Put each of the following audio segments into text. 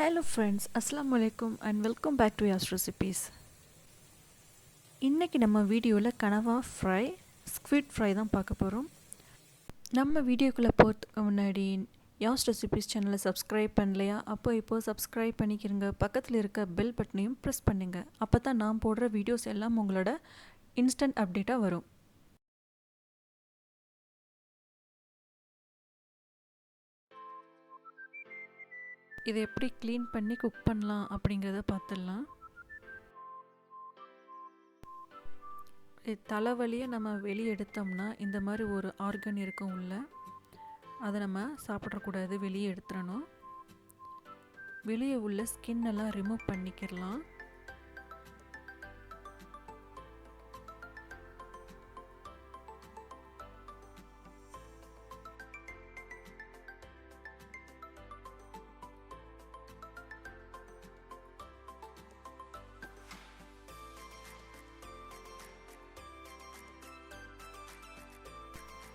Hello friends, Assalamu alaikum and welcome back to Yas Recipes. இன்னைக்கு நம்ம வீடியோவில் கனவா ஃப்ரை, ஸ்குவிட் ஃப்ரை தான் பார்க்க போகிறோம். நம்ம வீடியோக்குள்ளே போகிறதுக்கு முன்னாடி யாஸ் ரெசிபீஸ் சேனலை சப்ஸ்கிரைப் பண்ணலையா? இப்போது சப்ஸ்கிரைப் பண்ணிக்கிறங்க. பக்கத்தில் இருக்க பெல் பட்டனையும் ப்ரெஸ் பண்ணுங்க. அப்போ தான் நான் போடுற வீடியோஸ் எல்லாம் உங்களோட இன்ஸ்டன்ட் அப்டேட்டாக வரும். இதை எப்படி க்ளீன் பண்ணி குக் பண்ணலாம் அப்படிங்கிறத பார்த்துடலாம். தலைவலியை நம்ம வெளியே எடுத்தோம்னா இந்த மாதிரி ஒரு ஆர்கன் இருக்கும் உள்ள, அதை நம்ம சாப்பிடக்கூடாது, வெளியே எடுத்துடணும். வெளியே உள்ள ஸ்கின் எல்லாம் ரிமூவ் பண்ணிக்கிடலாம்.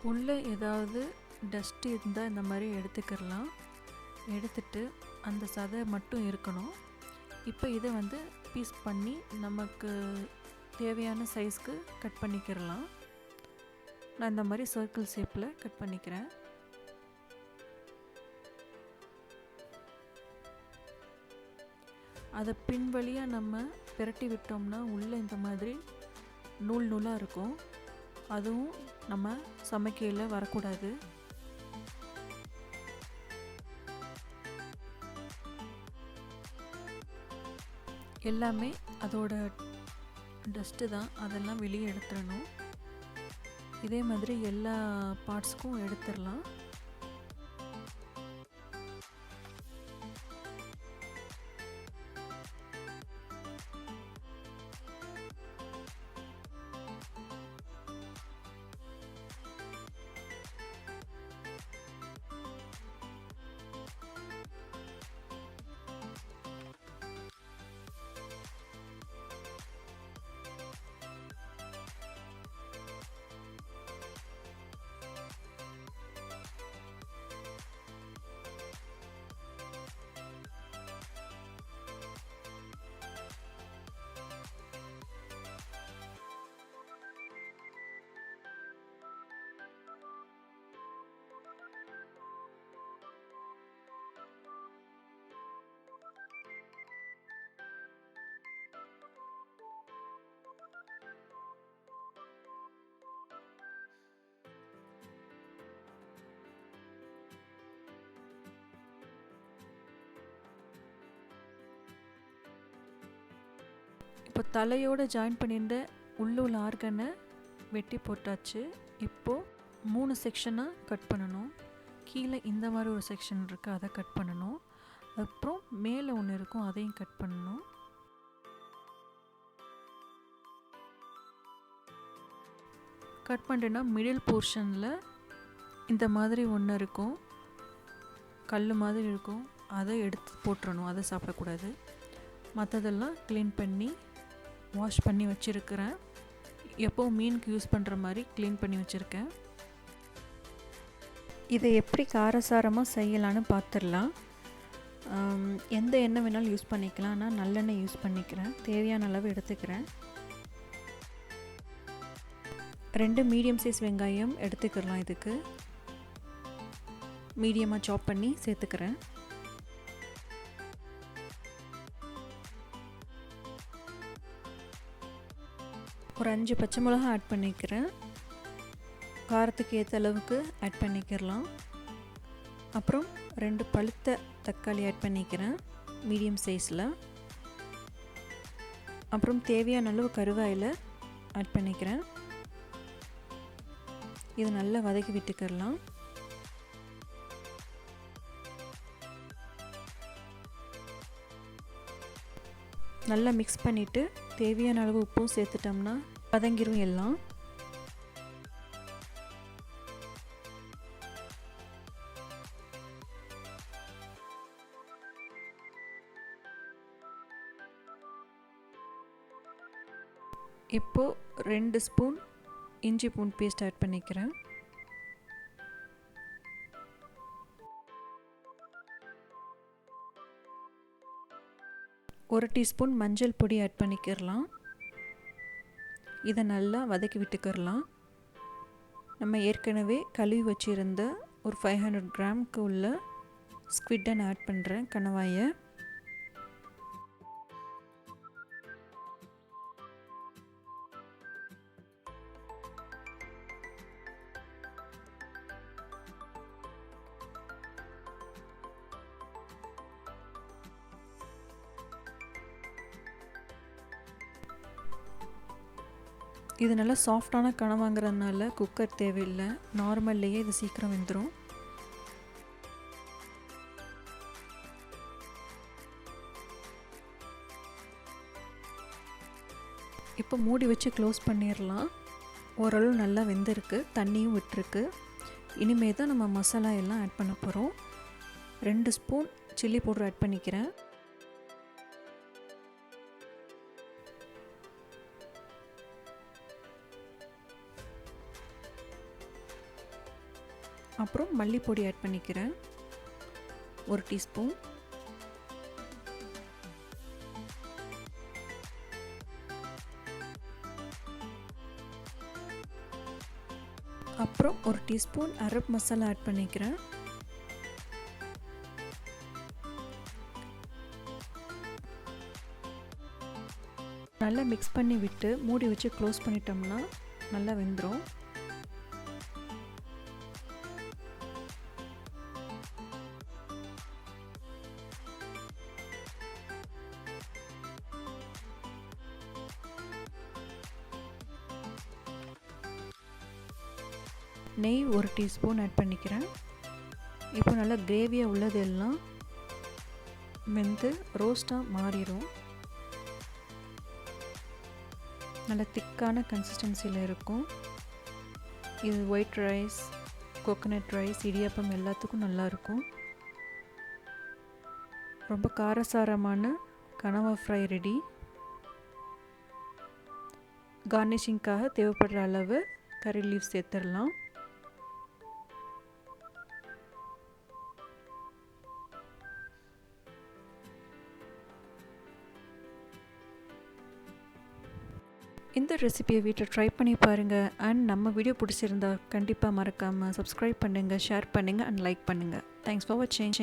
உள்ளே ஏதாவது டஸ்ட்டு இருந்தால் இந்த மாதிரி எடுத்துக்கிடலாம். எடுத்துட்டு அந்த சதை மட்டும் இருக்கணும். இப்போ இதை பீஸ் பண்ணி நமக்கு தேவையான சைஸ்க்கு கட் பண்ணிக்கிடலாம். நான் இந்த மாதிரி சர்க்கிள் ஷேப்பில் கட் பண்ணிக்கிறேன். அதை பின் வழியாக நம்ம பிரட்டி விட்டோம்னா உள்ளே இந்த மாதிரி நூல் நூலாக இருக்கும். அதுவும் நம்ம சமைக்கையில் வரக்கூடாது. எல்லாமே அதோட டஸ்ட்டு தான், அதெல்லாம் வெளியே எடுத்துடணும். இதே மாதிரி எல்லா பார்ட்ஸ்க்கும் எடுத்துடலாம். இப்போ தலையோடு ஜாயின் பண்ணியிருந்த உள்ள ஆர்கனை வெட்டி போட்டாச்சு. இப்போது 3 செக்ஷனாக கட் பண்ணணும். கீழே இந்த மாதிரி ஒரு செக்ஷன் இருக்குது, அதை கட் பண்ணணும். அப்புறம் மேலே ஒன்று இருக்கும், அதையும் கட் பண்ணணும். கட் பண்ணுறேன்னா மிடில் போர்ஷனில் இந்த மாதிரி ஒன்று இருக்கும், கல் மாதிரி இருக்கும், அதை எடுத்து போட்டுறணும். அதை சாப்பிடக்கூடாது. மற்றதெல்லாம் க்ளீன் பண்ணி வாஷ் பண்ணி வச்சுருக்கிறேன். எப்போது மீனுக்கு யூஸ் பண்ணுற மாதிரி க்ளீன் பண்ணி வச்சுருக்கேன். இதை எப்படி காரசாரமாக செய்யலான்னு பார்த்துடலாம். எந்த எண்ணெய் வேணாலும் யூஸ் பண்ணிக்கலாம். நான் நல்லெண்ணெய் யூஸ் பண்ணிக்கிறேன். தேவையான அளவு எடுத்துக்கிறேன். 2 மீடியம் சைஸ் வெங்காயம் எடுத்துக்கலாம். இதுக்கு மீடியமாக சாப் பண்ணி சேர்த்துக்கிறேன். ஒரு 5 பச்சை மிளகாய் ஆட் பண்ணிக்கிறேன். காரத்துக்கு ஏற்ற அளவுக்கு ஆட் பண்ணிக்கிறலாம். அப்புறம் 2 பழுத்த தக்காளி ஆட் பண்ணிக்கிறேன், மீடியம் சைஸில். அப்புறம் தேவையான அளவு கருவேப்பிலை ஆட் பண்ணிக்கிறேன். இது நல்லா வதக்கி விட்டுக்கிறலாம். நல்லா மிக்ஸ் பண்ணிவிட்டு தேவையான அளவு உப்பும் சேர்த்துட்டோம்னா வதங்கிரும் எல்லாம். இப்போது 2 ஸ்பூன் இஞ்சி பூண்டு பேஸ்ட் ஆட் பண்ணிக்கிறேன். 1 டீஸ்பூன் மஞ்சள் பொடி ஆட் பண்ணிக்கிறலாம். இதை நல்லா வதக்கி விட்டுக்கிறலாம். நம்ம ஏற்கனவே கழுவி வச்சுருந்த ஒரு 500 கிராமுக்கு உள்ள ஸ்குவிட்டை நான் ஆட் பண்ணுறேன், கணவாயை. இது நல்லா சாஃப்டான கனவாங்கிறதுனால குக்கர் தேவையில்லை, நார்மல்லையே இது சீக்கிரம் வெந்துடும். இப்போ மூடி வச்சு க்ளோஸ் பண்ணிடலாம். ஓரளவு நல்லா வெந்திருக்கு, தண்ணியும் விட்டுருக்கு. இனிமே தான் நம்ம மசாலா எல்லாம் ஆட் பண்ண போகிறோம். 2 ஸ்பூன் சில்லி பவுடர் ஆட் பண்ணிக்கிறேன். அப்புறம் மல்லிப்பொடி ஆட் பண்ணிக்கிறேன், 1 டீஸ்பூன். அப்புறம் 1 டீஸ்பூன் அரப் மசாலா ஆட் பண்ணிக்கிறேன். நல்லா மிக்ஸ் பண்ணி விட்டு மூடி வச்சு க்ளோஸ் பண்ணிட்டோம்னா நல்லா வெந்துடும். நெய் 1 டீஸ்பூன் ஆட் பண்ணிக்கிறேன். இப்போ நல்லா கிரேவியாக உள்ளது எல்லாம் வெந்து ரோஸ்ட்டாக மாறிடும். நல்ல திக்கான கன்சிஸ்டன்சியில் இருக்கும். இது white rice, coconut rice, idiyappam எல்லாத்துக்கும் நல்லாயிருக்கும். ரொம்ப காரசாரமான கனவா ஃப்ரை ரெடி. கார்னிஷிங்காக தேவைப்படுற அளவு கறி லீவ்ஸ் சேர்த்துடலாம். இந்த ரெசிபியை வீட்டில் ட்ரை பண்ணி பாருங்கள். அண்ட் நம்ம வீடியோ பிடிச்சிருந்தா கண்டிப்பாக மறக்காமல் சப்ஸ்கிரைப் பண்ணுங்கள், ஷேர் பண்ணுங்கள் அண்ட் லைக் பண்ணுங்கள். தேங்க்ஸ் ஃபார் வாட்சிங்.